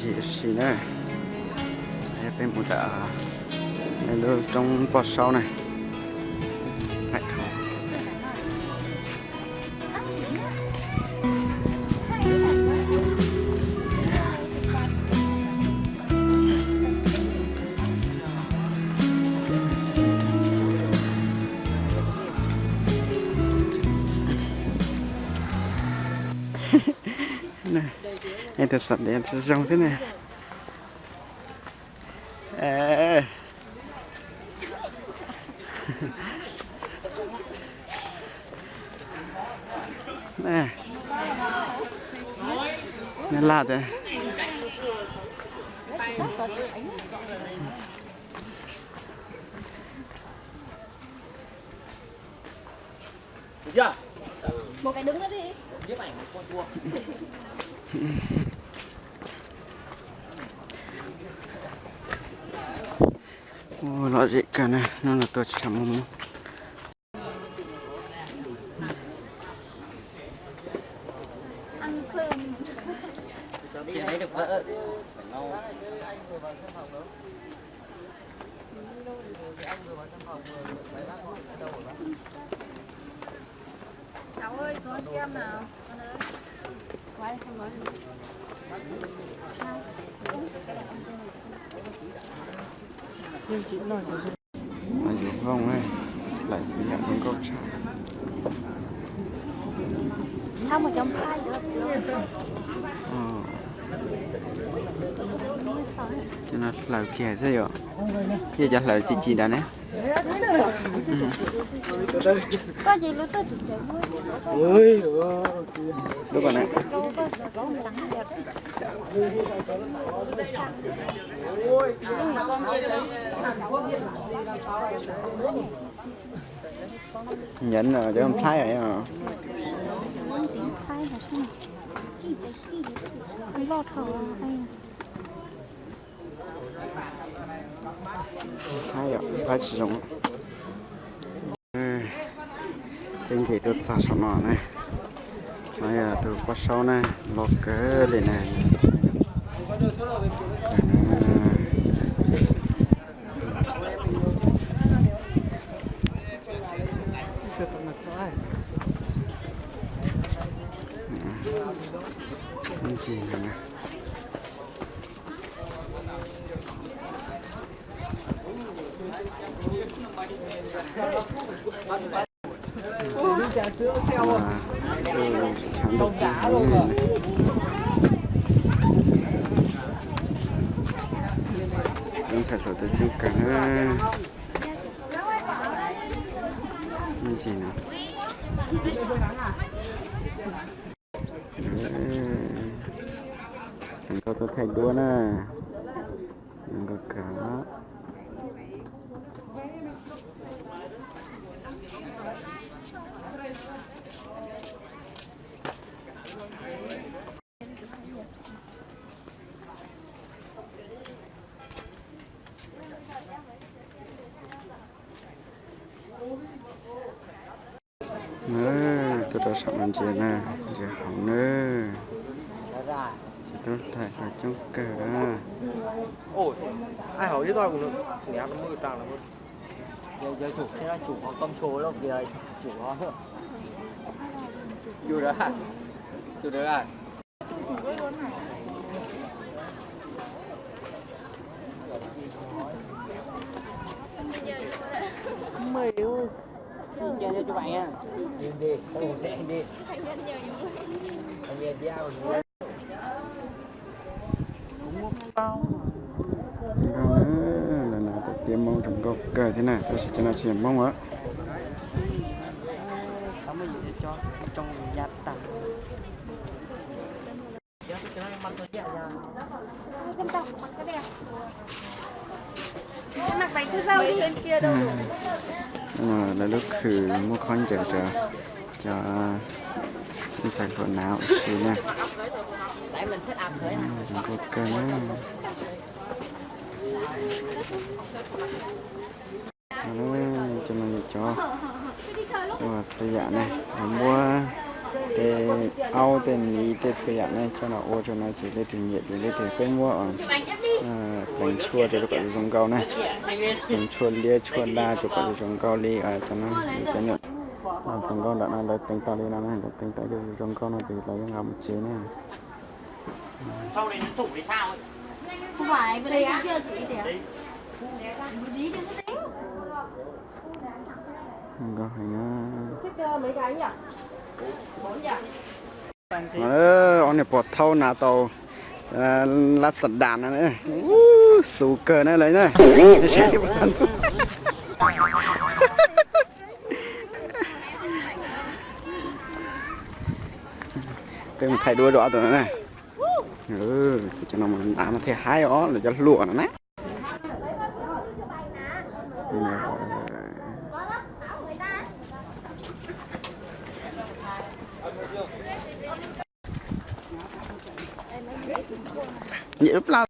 chỉ xí nữa bên một đã trong bọt sau này hãy không này anh thật sẵn đèn trong thế này nè nên lạt đấy được chưa? Một cái đứng nữa đi. Nhiếp ảnh một con cua. ôi nó dị cả này nó là tôi chả muốn Ăn cơm. Chị lấy được vợ. Cháu ơi, số ăn kem nào. Con ơi. Quay không nói. nhưng chị nói mà dù không ấy lại bị nhận con câu trả Không mà trong khai được. cho nó là kẻ thế rồi bây giờ là chị đã nè Có gì lúc tôi chụp vui. ôi lúc còn này nhận rồi cho con thái rồi à Khai là sao? Ăn lọt thở hay thái rồi thái sử dụng tinh thì tôi xả sổ nọ này bây giờ tôi qua sau này lọt cái lên này gì này chẳng được cũng thật là tôi chưa cả gì nữa mình có tôi thay đua nè mình có cả tôi đã sẵn làm gì nè giờ không nữa thì tôi thấy là trong cả Ôi, ai hỏi với tôi cũng được. Nghe nó mới tràng là giờ chủ thế là chủ có công số đâu kìa, chủ có. Chủ đó à? Chủ đó à? mười ơi. Giờ cho chú bạn nha. Đi, ổn định đi. Thành nhân nhờ vui. Anh nghe giao rồi. Cũng muốn bao. lần nào tôi tiêm mông trong gốc cờ thế này tôi sẽ cho nó chìm mông á 60 để cho trong nhà tặng. Cho cái này mặc cái dạ ra. Cái tóc mặc cái đẹp. Mặc váy cứ rau đi bên kia đâu rồi. mà là lúc khử mua con chờ cho xin sạch quần áo xí nè Tại mình thích ăn thế này. trong gốc cờ nhé cho nó cho và xây dạ này mua cái ao tên mỹ tên thời gian này cho nó ô cho nó chỉ lấy từ nhiệt thì lấy từ cái mua bánh chua cho các dùng cao này bánh chua lia chua đa cho các dùng cao lia cho nó cho nhọn phần con đã là lấy bánh tao lia này được bánh tao cho dùng cao này thì lấy ngâm một chế này sau này nó tủ thì sao ấy? Không phải, bên đây chưa chị đẹp. Cái gì đừng có déo. có hình Xích mấy cái nhỉ? 4 nhỉ? ông này bọt thâu nà tàu lát sạch đàn nữa sù cờ này lấy này chạy đi một thân cái thay đuôi đỏ tụi nó này cho nó mình mà thấy hai ó là cho lụa nó nè vậy lúc nào